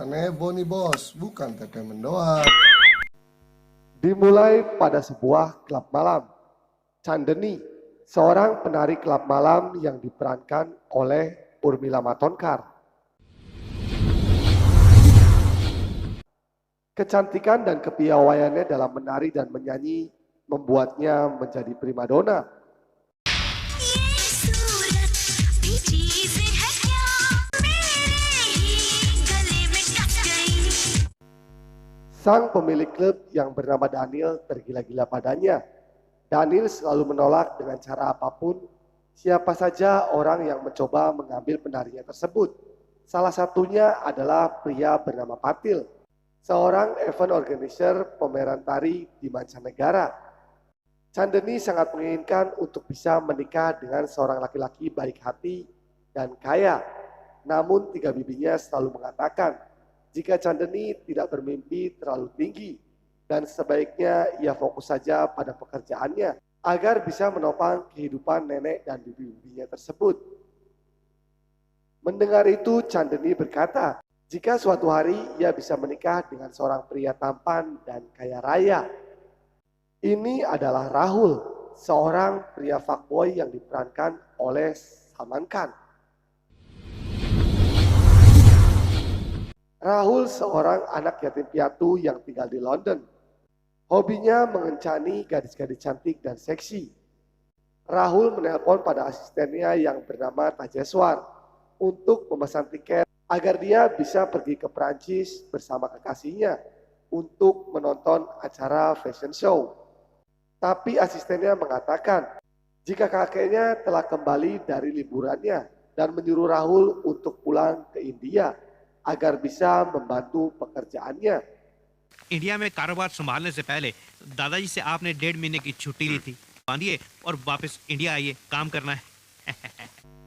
Kan heboh nih bos, bukan entertainment doang. Dimulai pada sebuah klub malam. Chandeni, seorang penari klub malam yang diperankan oleh Urmila Matondkar. Kecantikan dan kepiawaiannya dalam menari dan menyanyi membuatnya menjadi primadona. Sang pemilik klub yang bernama Daniel tergila-gila padanya. Daniel selalu menolak dengan cara apapun siapa saja orang yang mencoba mengambil penarinya tersebut. Salah satunya adalah pria bernama Patil, seorang event organizer pameran tari di mancanegara. Chandeni sangat menginginkan untuk bisa menikah dengan seorang laki-laki baik hati dan kaya. Namun tiga bibinya selalu mengatakan, jika Chandeni tidak bermimpi terlalu tinggi dan sebaiknya ia fokus saja pada pekerjaannya agar bisa menopang kehidupan nenek dan bibi-bibinya tersebut. Mendengar itu, Chandeni berkata, jika suatu hari ia bisa menikah dengan seorang pria tampan dan kaya raya. Ini adalah Rahul, seorang pria fuckboy yang diperankan oleh Salman Khan. Rahul seorang anak yatim piatu yang tinggal di London. Hobinya mengencani gadis-gadis cantik dan seksi. Rahul menelpon pada asistennya yang bernama Tajeswar untuk memesan tiket agar dia bisa pergi ke Perancis bersama kekasihnya untuk menonton acara fashion show. Tapi asistennya mengatakan jika kakeknya telah kembali dari liburannya dan menyuruh Rahul untuk pulang ke India agar bisa membantu pekerjaannya. India में कारोबार संभालने से पहले दादाजी से आपने 1.5 महीने की छुट्टी ली थी। बांधिए और वापस इंडिया आइए, काम करना है।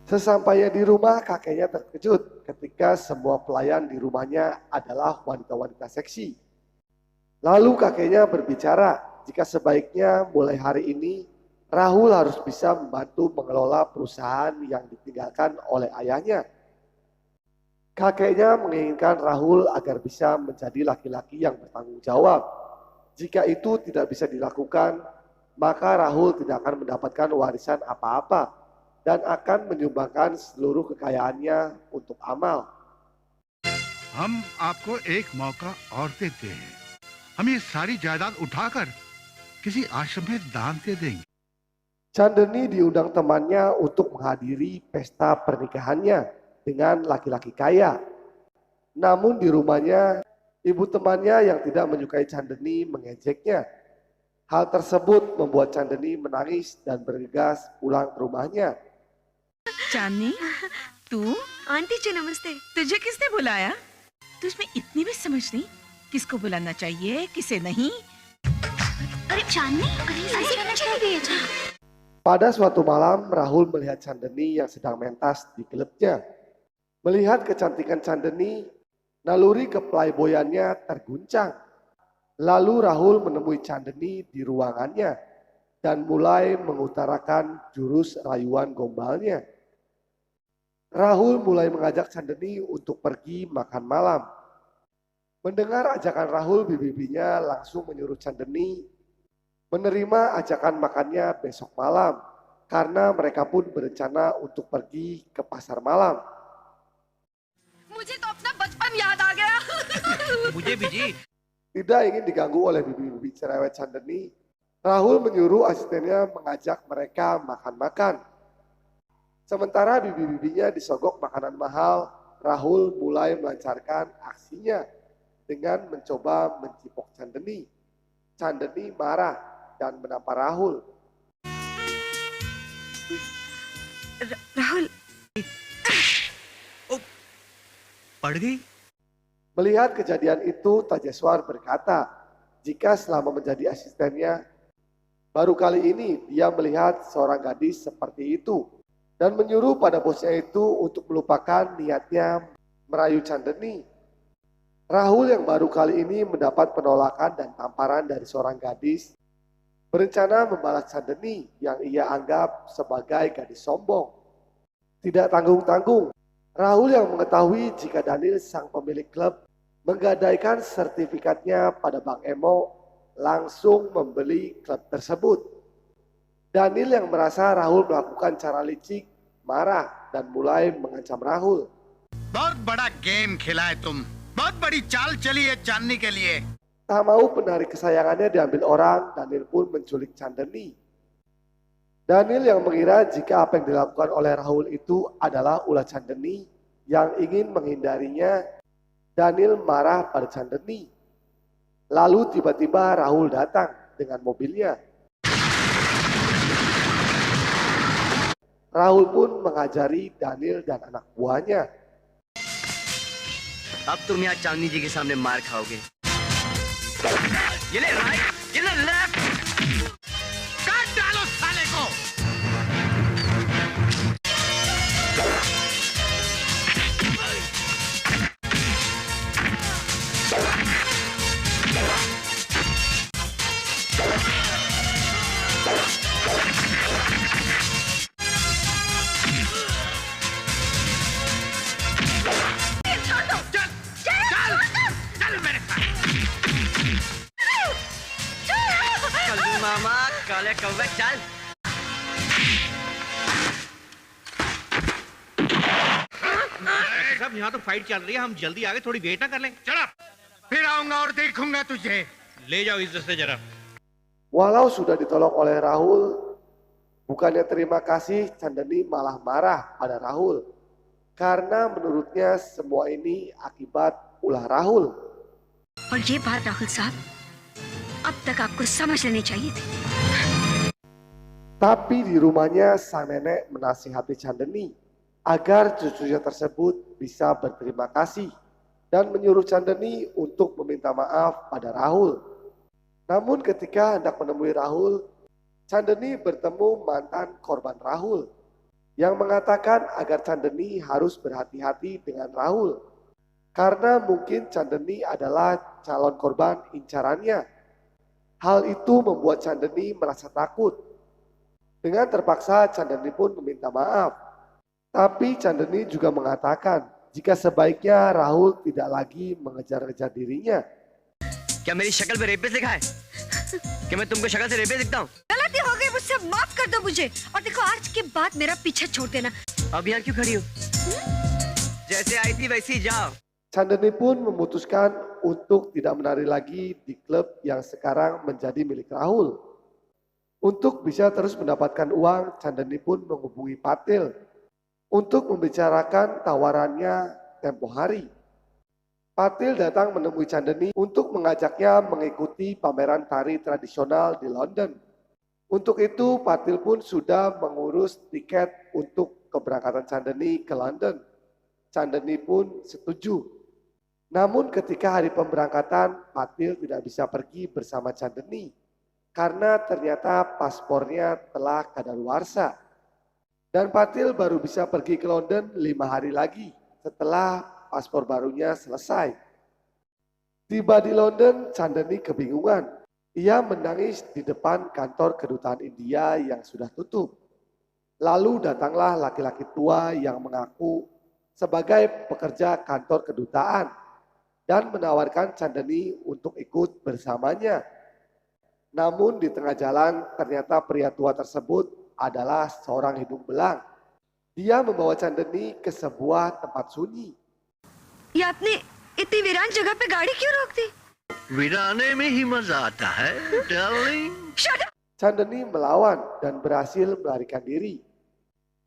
Sesampainya di rumah, kakeknya terkejut ketika semua pelayan di rumahnya adalah wanita-wanita seksi. Lalu kakeknya berbicara jika sebaiknya mulai hari ini Rahul harus bisa membantu mengelola perusahaan yang ditinggalkan oleh ayahnya. Kakeknya menginginkan Rahul agar bisa menjadi laki-laki yang bertanggung jawab. Jika itu tidak bisa dilakukan, maka Rahul tidak akan mendapatkan warisan apa-apa dan akan menyumbangkan seluruh kekayaannya untuk amal. हम आपको एक मौका और देते हैं। हम ये सारी जायदाद उठाकर किसी आश्रम में दान दे देंगे। Chandeni diundang temannya untuk menghadiri pesta pernikahannya dengan laki-laki kaya. Namun di rumahnya, ibu temannya yang tidak menyukai Chandeni mengejeknya. Hal tersebut membuat Chandeni menangis dan bergegas pulang ke rumahnya. चांदनी, तू? आंटी जी नमस्ते। तुझे किसने बुलाया? तुझमें इतनी भी समझ नहीं, किसको बुलाना चाहिए, किसे नहीं? अरे चांदनी, ऐसे क्यों चली गई है? Pada suatu malam, Rahul melihat Chandeni yang sedang mentas di klubnya. Melihat kecantikan Chandeni, naluri keplayboyannya terguncang. Lalu Rahul menemui Chandeni di ruangannya dan mulai mengutarakan jurus rayuan gombalnya. Rahul mulai mengajak Chandeni untuk pergi makan malam. Mendengar ajakan Rahul, bibi-bibinya langsung menyuruh Chandeni menerima ajakan makannya besok malam karena mereka pun berencana untuk pergi ke pasar malam. मुझे तो अपना बचपन याद आ गया। मुझे भी जी। Tidak ingin diganggu oleh bibi-bibi cerewet Chandeni, Rahul menyuruh asistennya mengajak mereka makan-makan. Sementara bibi-bibinya disogok makanan mahal, Rahul mulai melancarkan aksinya dengan mencoba mencipok Chandeni. Chandeni marah dan menampar Rahul. Rahul, पड़ गई। Melihat kejadian itu, Tajeswar berkata, jika selama menjadi asistennya, baru kali ini dia melihat seorang gadis seperti itu dan menyuruh pada bosnya itu untuk melupakan niatnya merayu Chandeni. Rahul yang baru kali ini mendapat penolakan dan tamparan dari seorang gadis, berencana membalas Chandeni yang ia anggap sebagai gadis sombong. Tidak tanggung-tanggung, Rahul yang mengetahui jika Daniel sang pemilik klub menggadaikan sertifikatnya pada Bank Emo, langsung membeli klub tersebut. Daniel yang merasa Rahul melakukan cara licik, marah dan mulai mengancam Rahul. बहुत बड़ा गेम खेला है तुम, बहुत बड़ी चाल चली है जानने के लिए। Tak mau penari kesayangannya diambil orang, Daniel pun menculik Chandani. Daniel yang mengira jika apa yang dilakukan oleh Rahul itu adalah ulah Chandani yang ingin menghindarinya, Daniel marah pada Chandani. Lalu tiba-tiba Rahul datang dengan mobilnya. Rahul pun mengajari Daniel dan anak buahnya. अब तुम यहाँ चांदनी जी के सामने मार खाओगे। ये ले राइट, ये ले लेफ्ट। काट डालो साले को। कल्लू मामा, काले कौवे चल। साहब यहाँ तो फाइट चल रही है, हम जल्दी आगे, थोड़ी वेट ना कर लें। चल फिर आऊंगा और देखूंगा तुझे। ले जाओ इज्जत से जरा। Walau sudah ditolong oleh Rahul, bukannya terima kasih, Chandani malah marah pada Rahul. Karena menurutnya semua ini akibat ulah Rahul. और ये बात राहुल साहब अब तक आपको समझ लेनी चाहिए थी। Tapi di rumahnya sang nenek menasihati Chandani agar cucunya tersebut bisa berterima kasih dan menyuruh Chandani untuk meminta maaf pada Rahul. Namun ketika hendak menemui Rahul, Chandani bertemu mantan korban Rahul yang mengatakan agar Chandani harus berhati-hati dengan Rahul karena mungkin Chandani adalah calon korban incarannya. Hal itu membuat Chandani merasa takut. Dengan terpaksa Chandani pun meminta maaf. Tapi Chandani juga mengatakan jika sebaiknya Rahul tidak lagi mengejar-ngejar dirinya. क्या मेरी शक्ल पे रेपिस्ट लिखा है? क्या मैं तुमको शक्ल से रेपिस्ट दिखता हूँ? गलती हो गई मुझसे, माफ कर दो मुझे। और देखो आज के बाद मेरा पीछे छोड़ देना। अब यहाँ क्यों खड़ी हो? जैसे आई थी वैसे ही जाओ। Chandani pun memutuskan untuk tidak menari lagi di klub yang sekarang menjadi milik Rahul. Untuk bisa terus mendapatkan uang, Chandani pun menghubungi Patil untuk membicarakan tawarannya tempo hari. Patil datang menemui Chandani untuk mengajaknya mengikuti pameran tari tradisional di London. Untuk itu, Patil pun sudah mengurus tiket untuk keberangkatan Chandani ke London. Chandani pun setuju. Namun ketika hari pemberangkatan, Patil tidak bisa pergi bersama Chandani karena ternyata paspornya telah kadaluarsa. Dan Patil baru bisa pergi ke London 5 hari lagi setelah paspor barunya selesai. Tiba di London, Chandani kebingungan. Ia menangis di depan kantor kedutaan India yang sudah tutup. Lalu datanglah laki-laki tua yang mengaku sebagai pekerja kantor kedutaan dan menawarkan Chandani untuk ikut bersamanya. Namun di tengah jalan ternyata pria tua tersebut adalah seorang hidung belang. Dia membawa Chandani ke sebuah tempat sunyi. ये आपने इतनी वीरान जगह पे गाड़ी क्यों रोक दी? वीराने में ही मजा आता है, darling. Shut up! Chandani melawan dan berhasil melarikan diri.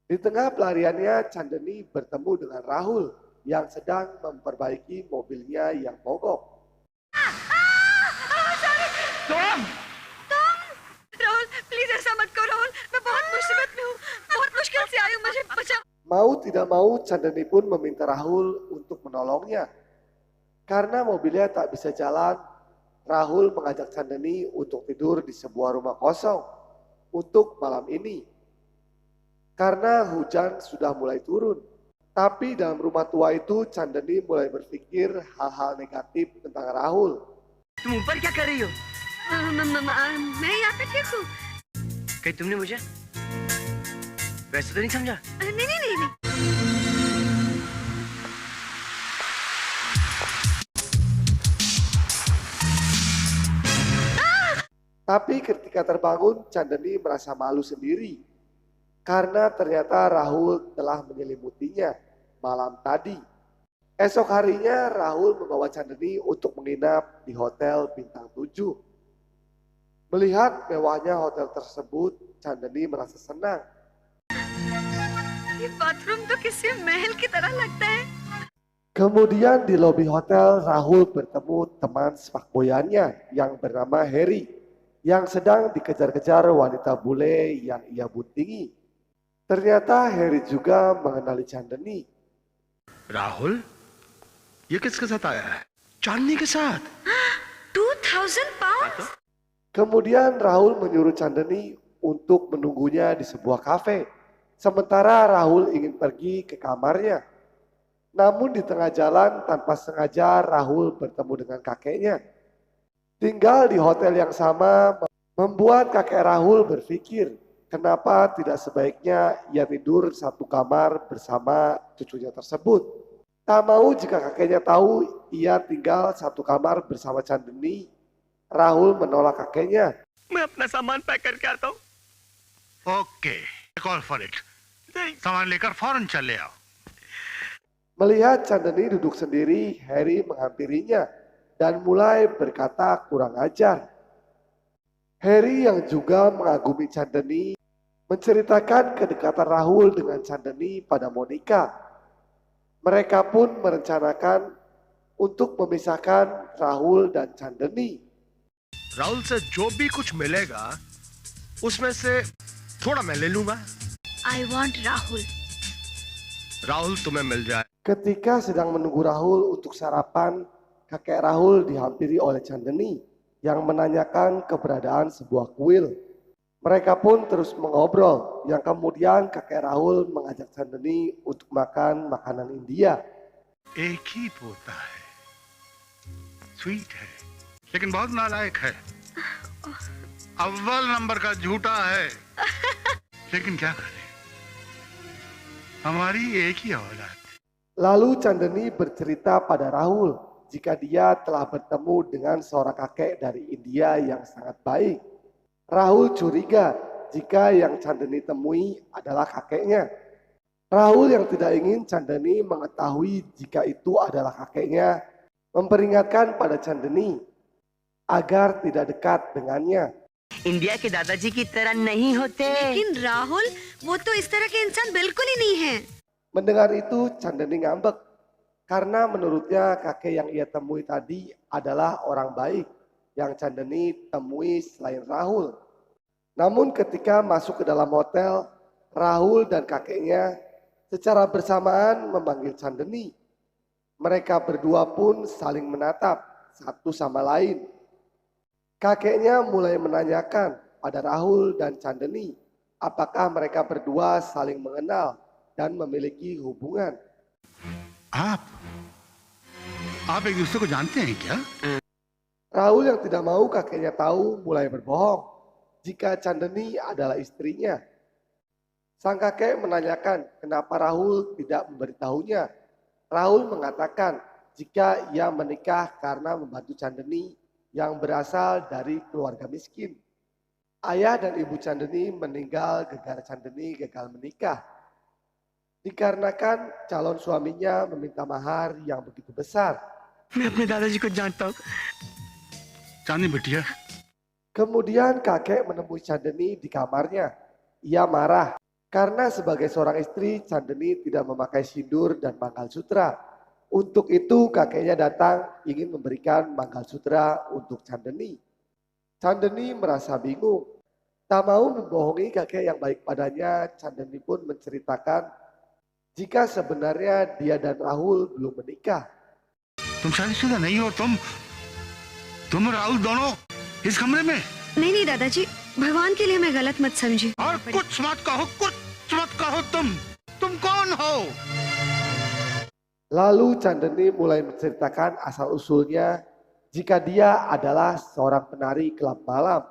Di tengah pelariannya, Chandani bertemu dengan Rahul yang sedang memperbaiki mobilnya yang mogok. Rahul please ऐसा मत करो राहुल, मैं बहुत मुसीबत में हूँ, बहुत मुश्किल से आई हूँ, मुझे बचा। Mau tidak mau, Chandani pun meminta Rahul untuk menolongnya. Karena mobilnya tak bisa jalan, Rahul mengajak Chandani untuk tidur di sebuah rumah kosong untuk malam ini. Karena hujan sudah mulai turun. Tapi dalam rumah tua itu, Chandani mulai berpikir hal-hal negatif tentang Rahul. तुम ऊपर क्या कर रही हो? मैं यहाँ पे ठीक हूँ। कहीं तुमने मुझे वैसे तो नहीं समझा? नहीं। Tapi ketika terbangun, Chandani merasa malu sendiri karena ternyata Rahul telah menyelimutinya malam tadi. Esok harinya Rahul membawa Chandani untuk menginap di hotel bintang 7. Melihat mewahnya hotel tersebut, Chandani merasa senang. ये बाथरूम तो किसी महल की तरह लगता है। Kemudian di lobi hotel, Rahul bertemu teman sepakboyannya yang bernama Harry yang sedang dikejar-kejar wanita bule yang ia buntingi. Ternyata Harry juga mengenali Chandani. Rahul ये किसके साथ आया है? चांदनी के साथ। 2000 pound. Kemudian Rahul menyuruh Chandani untuk menunggunya di sebuah kafe. Sementara Rahul ingin pergi ke kamarnya. Namun di tengah jalan tanpa sengaja Rahul bertemu dengan kakeknya. Tinggal di hotel yang sama membuat kakek Rahul berpikir kenapa tidak sebaiknya ia tidur satu kamar bersama cucunya tersebut. Tak mau jika kakeknya tahu ia tinggal satu kamar bersama Chandani, Rahul menolak kakeknya. मैं अपना सामान पैक करके आता हूँ। Okay, call for it. सामान लेकर फौरन चले आओ। Melihat Chandani duduk sendiri, Harry menghampirinya dan mulai berkata kurang ajar. Harry yang juga mengagumi Chandani menceritakan kedekatan Rahul dengan Chandani pada Monica. Mereka pun merencanakan untuk memisahkan Rahul dan Chandani. Rahul से जो भी कुछ मिलेगा उसमें से थोड़ा मैं ले लूंगा। I want Rahul. राहुल तुम्हें मिल जाए। Ketika sedang menunggu Rahul untuk sarapan, kakek Rahul dihampiri oleh Chandani yang menanyakan keberadaan sebuah kuil. Mereka pun terus mengobrol, yang kemudian kakek Rahul mengajak Chandani untuk makan makanan India. एक ही पोता है, स्वीट है, लेकिन बहुत नालायक है। अव्वल नंबर का झूठा है, लेकिन क्या करें, हमारी एक ही औलाद। Lalu Chandani bercerita pada Rahul jika dia telah bertemu dengan seorang kakek dari India yang sangat baik. Rahul curiga jika yang Chandani temui adalah kakeknya. Rahul yang tidak ingin Chandani mengetahui jika itu adalah kakeknya, memperingatkan pada Chandani agar tidak dekat dengannya. India के दादाजी की तरह नहीं होते। लेकिन राहुल, वो तो इस तरह के इंसान बिल्कुल ही नहीं है। Mendengar itu Chandani ngambek karena menurutnya kakek yang ia temui tadi adalah orang baik yang Chandani temui selain Rahul. Namun ketika masuk ke dalam hotel, Rahul dan kakeknya secara bersamaan memanggil Chandani. Mereka berdua pun saling menatap satu sama lain. Kakeknya mulai menanyakan pada Rahul dan Chandani apakah mereka berdua saling mengenal dan memiliki hubungan. आप एक दूसरे को जानते हैं क्या? Rahul yang tidak mau kakeknya tahu mulai berbohong jika Chandani adalah istrinya. Sang kakek menanyakan kenapa Rahul tidak memberitahunya. Rahul mengatakan jika ia menikah karena membantu Chandani yang berasal dari keluarga miskin. Ayah dan ibu Chandani meninggal gara-gara Chandani gagal menikah. Dikarenakan calon suaminya meminta mahar yang begitu besar. मैं अपने दादाजी को जानता हूँ। चांदनी बिटिया, Kemudian kakek menemui Chandani di kamarnya. Ia marah karena sebagai seorang istri Chandani tidak memakai sindur dan manggalsutra. Untuk itu kakeknya datang ingin memberikan manggalsutra untuk Chandani. Chandani merasa bingung. Tak mau membohongi kakek yang baik padanya, Chandani pun menceritakan jika sebenarnya dia dan Rahul belum menikah. तुम शादीशुदा नहीं हो, तुम राहुल दोनों इस कमरे में। नहीं नहीं दादाजी, भगवान के लिए मैं गलत मत समझिए। और कुछ मत कहो, तुम कौन हो? Lalu Chandani mulai menceritakan asal-usulnya jika dia adalah seorang penari klub malam.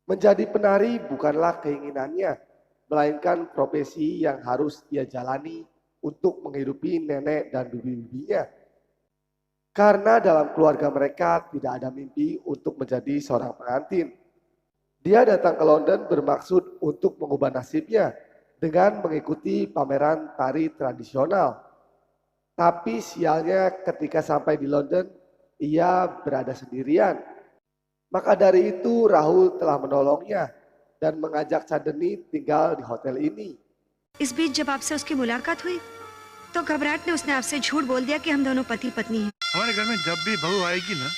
Menjadi penari bukanlah keinginannya, melainkan profesi yang harus ia jalani untuk menghidupi nenek dan bibi-bibinya. Karena dalam keluarga mereka tidak ada mimpi untuk menjadi seorang pengantin. Dia datang ke London bermaksud untuk mengubah nasibnya dengan mengikuti pameran tari tradisional. Tapi sialnya ketika sampai di London, ia berada sendirian. Maka dari itu Rahul telah menolongnya dan mengajak Chandni tinggal di hotel ini. इस बीच जब आपसे उसकी मुलाकात हुई तो घबराहट ने उसने आपसे झूठ बोल दिया कि हम दोनों पति पत्नी हैं। हमारे घर में जब भी बहू आएगी ना,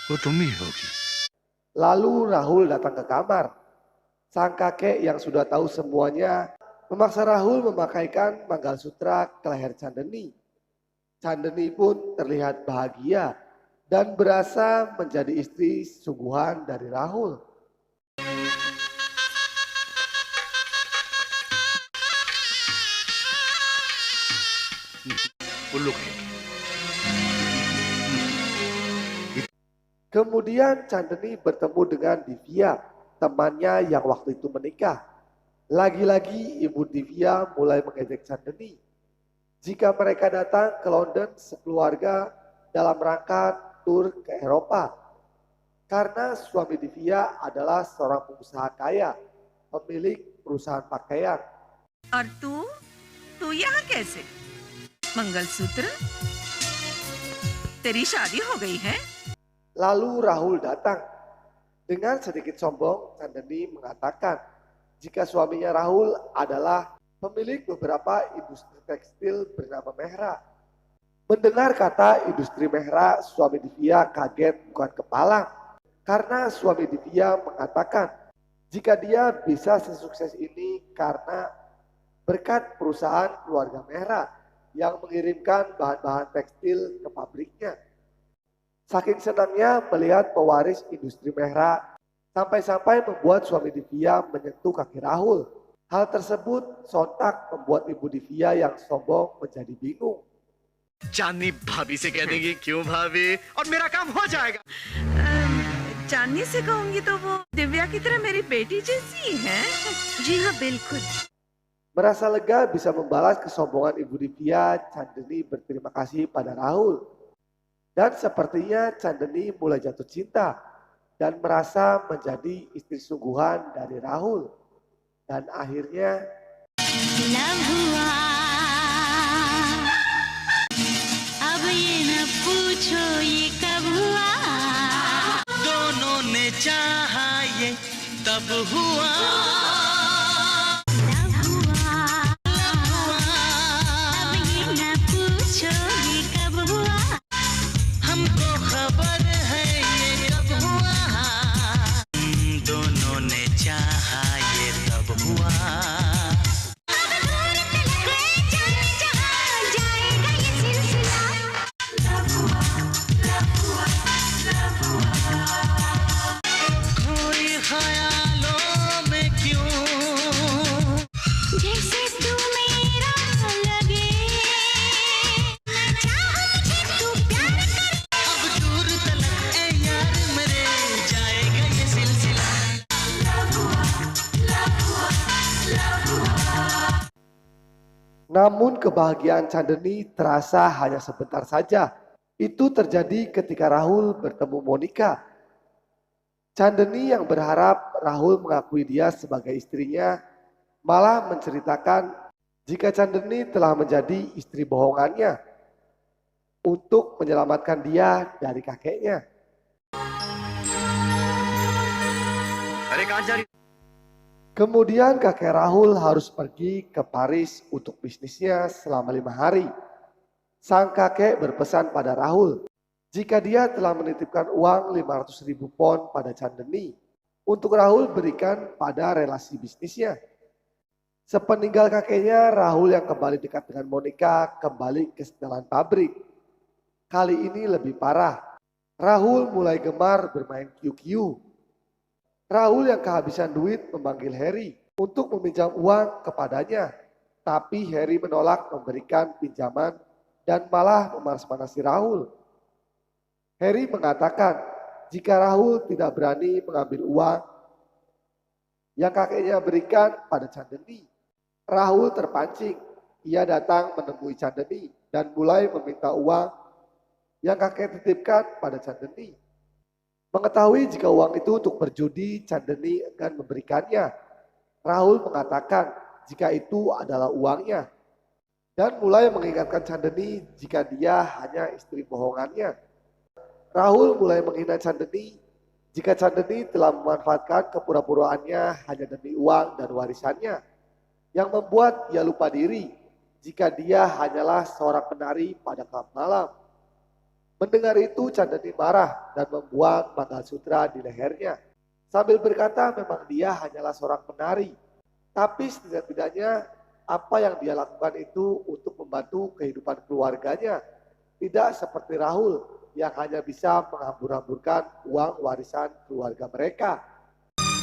वो तुम ही होगी। Lalu Rahul datang ke kamar. Sang kakek yang sudah tahu semuanya memaksa Rahul memakaikan manggalsutra ke leher Chandni. Chandni pun terlihat bahagia dan berasa menjadi istri sungguhan dari Rahul. उल्लू कहेंगे। Kemudian Chandni bertemu dengan Divya, temannya yang waktu itu menikah. Lagi-lagi ibu Divya mulai mengejek Chandni. Jika mereka datang ke London sekeluarga dalam rangka tur ke Eropa. Karena suami Divya adalah seorang pengusaha kaya, pemilik perusahaan pakaian. और तू यहाँ कैसे? मंगलसूत्र? तेरी शादी हो गई है? Lalu Rahul datang. Dengan sedikit sombong, Chandni mengatakan jika suaminya Rahul adalah pemilik beberapa industri tekstil bernama Mehra. Mendengar kata industri Mehra, suami Divya kaget bukan kepalang. Karena suami Divya mengatakan jika dia bisa sesukses ini karena berkat perusahaan keluarga Mehra yang mengirimkan bahan-bahan tekstil ke pabriknya. Saking senangnya melihat pewaris industri Mehra sampai-sampai membuat suami Divya menyentuh kaki Rahul. Hal tersebut sontak membuat ibu Divya yang sombong menjadi bingung. चांदनी भाभी से कह देंगी क्यों भाभी और मेरा काम हो जाएगा। चांदनी से कहूंगी तो वो दिव्या की तरह मेरी बेटी जैसी है। जी हाँ बिल्कुल। Merasa lega bisa membalas kesombongan ibu Divya, Chandni berterima kasih pada Rahul. Dan sepertinya Chandni mulai jatuh cinta dan merasa menjadi istri sungguhan dari Rahul. Dan akhirnya दोनों ने चाहा ये तब हुआ हमको खबर है ये कब हुआ दोनों ने चाहा ये तब हुआ कोई ख्यालों में क्यों जैसे तू मेरा लगे तू प्यार कर अब दूर तलक ए यार मेरे जाएगा ये सिलसिला namun kebahagiaan Chandni terasa hanya sebentar saja. Itu terjadi ketika Rahul bertemu Monica. Chandni yang berharap Rahul mengakui dia sebagai istrinya malah menceritakan jika Chandni telah menjadi istri bohongannya untuk menyelamatkan dia dari kakeknya. अरे कहाँ जा रही? Kemudian kakek Rahul harus pergi ke Paris untuk bisnisnya selama 5 hari. Sang kakek berpesan pada Rahul jika dia telah menitipkan uang 500.000 pon pada Chandni untuk Rahul berikan pada relasi bisnisnya. Sepeninggal kakeknya, Rahul yang kembali dekat dengan Monica kembali ke setelan pabrik. Kali ini lebih parah. Rahul mulai gemar bermain QQ. Rahul yang kehabisan duit memanggil Harry untuk meminjam uang kepadanya. Tapi Harry menolak memberikan pinjaman dan malah memanas-manasi Rahul. Harry mengatakan jika Rahul tidak berani mengambil uang yang kakeknya berikan pada Chandni. Rahul terpancing. Ia datang menemui Chandni dan mulai meminta uang yang kakek titipkan pada Chandni. Mengetahui jika uang itu untuk berjudi, Chandni enggan memberikannya. Rahul mengatakan jika itu adalah uangnya dan mulai mengingatkan Chandni jika dia hanya istri bohongannya. Rahul mulai menghina Chandni jika Chandni telah memanfaatkan kepura-puraannya hanya demi uang dan warisannya, yang membuat ia lupa diri jika dia hanyalah seorang penari pada klub malam. Mendengar itu, Chandni marah dan membuang Mangalsutra di lehernya. Sambil berkata memang dia hanyalah seorang penari. Tapi setidak-tidaknya apa yang dia lakukan itu untuk membantu kehidupan keluarganya. Tidak seperti Rahul yang hanya bisa menghambur-hamburkan uang warisan keluarga mereka.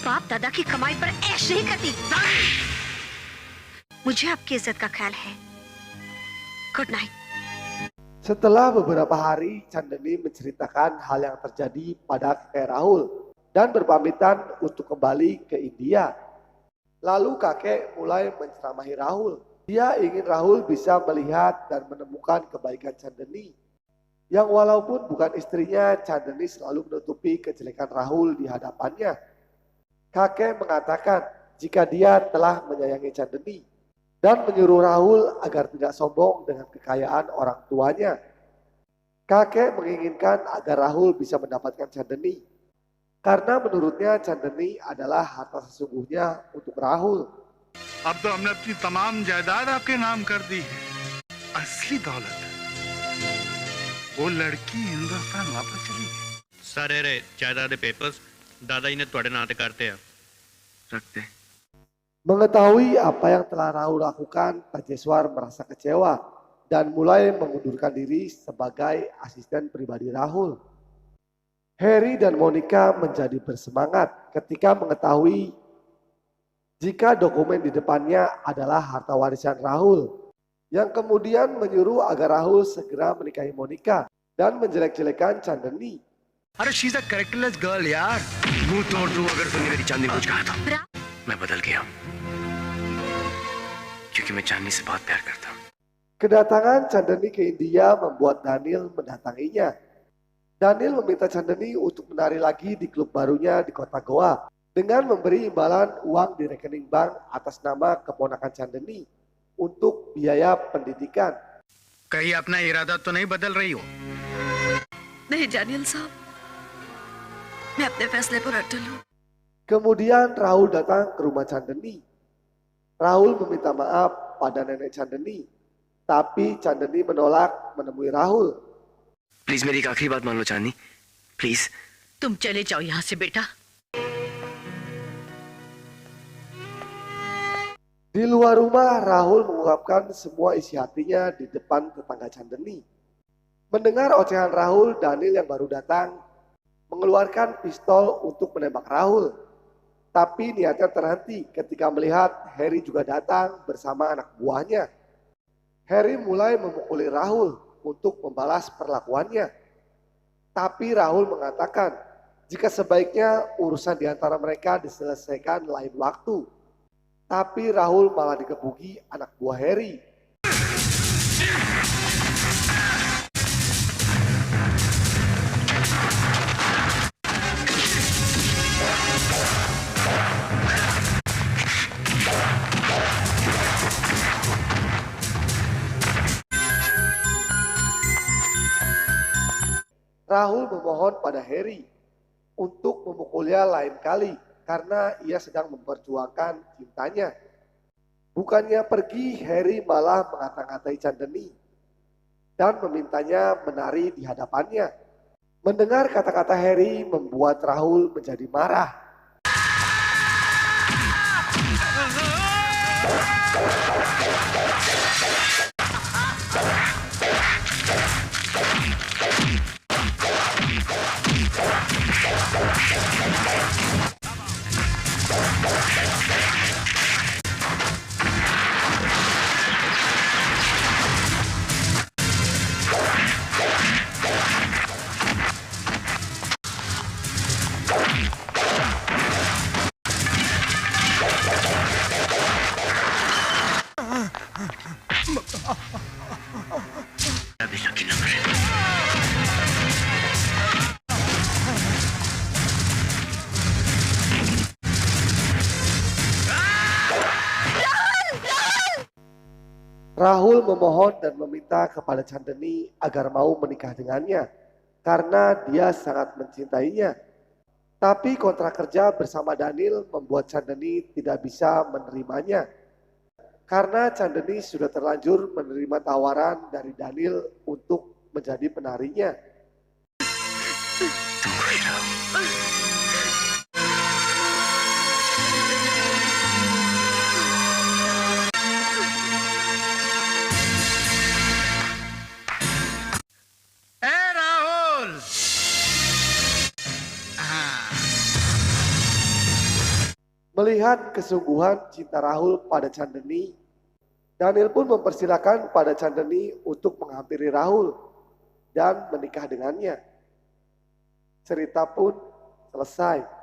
बाप दादा की कमाई पर ऐश नहीं करती। मुझे आपकी इज्जत का ख्याल है। Good night. Setelah beberapa hari, Chandni menceritakan hal yang terjadi pada kakek Rahul dan berpamitan untuk kembali ke India. Lalu kakek mulai menceramahi Rahul. Dia ingin Rahul bisa melihat dan menemukan kebaikan Chandni. Yang walaupun bukan istrinya, Chandni selalu menutupi kejelekan Rahul di hadapannya. Kakek mengatakan jika dia telah menyayangi Chandni dan menyuruh Rahul agar tidak sombong dengan kekayaan orang tuanya. Kakek menginginkan agar Rahul bisa mendapatkan Chandni karena menurutnya Chandni adalah harta sesungguhnya untuk Rahul. अब तो हमने अपनी तमाम जायदाद आपके नाम कर दी है। असली दौलत वो लड़की हिंदुस्तान वापस चली गई। सारे जायदाद पेपर्स दादाजी ने ਤੁਹਾਡੇ ਨਾਂ ਤੇ ਕਰਤੇ ਆ। रखते हैं। Mengetahui apa yang telah Rahul lakukan, Tajeswar merasa kecewa dan mulai mengundurkan diri sebagai asisten pribadi Rahul. Harry dan Monica menjadi bersemangat ketika mengetahui jika dokumen di depannya adalah harta warisan Rahul, yang kemudian menyuruh agar Rahul segera menikahi Monica dan menjelek-jelekan Chandni. अरे she is a characterless girl यार। मुंह तोड़ दूं अगर तूने मेरी चांदनी कुछ कहा था। मैं बदल गया क्योंकि मैं चांदनी से बहुत प्यार करता हूँ। Kedatangan Chandni ke India membuat Daniel mendatanginya. Daniel meminta Chandni untuk menari lagi di klub barunya di kota Goa dengan memberi imbalan uang di rekening bank atas nama keponakan Chandni untuk biaya pendidikan. कहीं अपना इरादा तो नहीं बदल रही हो? नहीं जानियल साहब, मैं अपने फैसले पर अटल हूँ। Kemudian Rahul datang ke rumah Chandni. Rahul meminta maaf pada nenek Chandni, tapi Chandni menolak menemui Rahul. Please मेरी एक आखिरी बात मान लो चांदनी, प्लीज। तुम चले जाओ यहाँ से बेटा। Di luar rumah, Rahul mengungkapkan semua isi hatinya di depan tetangga Chandni. Mendengar ocehan Rahul, Daniel yang baru datang mengeluarkan pistol untuk menembak Rahul. Tapi niatnya terhenti ketika melihat Harry juga datang bersama anak buahnya. Harry mulai memukuli Rahul untuk membalas perlakuannya. Tapi Rahul mengatakan jika sebaiknya urusan di antara mereka diselesaikan lain waktu. Tapi Rahul malah digebuki anak buah Harry. Rahul memohon pada Harry untuk memukulnya lain kali karena ia sedang memperjuangkan cintanya. Bukannya pergi, Harry malah mengata-ngatai Chandni dan memintanya menari di hadapannya. Mendengar kata-kata Harry membuat Rahul menjadi marah. Rahul memohon dan meminta kepada Chandani agar mau menikah dengannya karena dia sangat mencintainya. Tapi kontrak kerja bersama Daniel membuat Chandani tidak bisa menerimanya. Karena Chandani sudah terlanjur menerima tawaran dari Daniel untuk menjadi penarinya. Rahul Melihat kesungguhan cinta Rahul pada Chandani, Daniel pun mempersilakan pada Chandani untuk menghampiri Rahul dan menikah dengannya. Cerita pun selesai.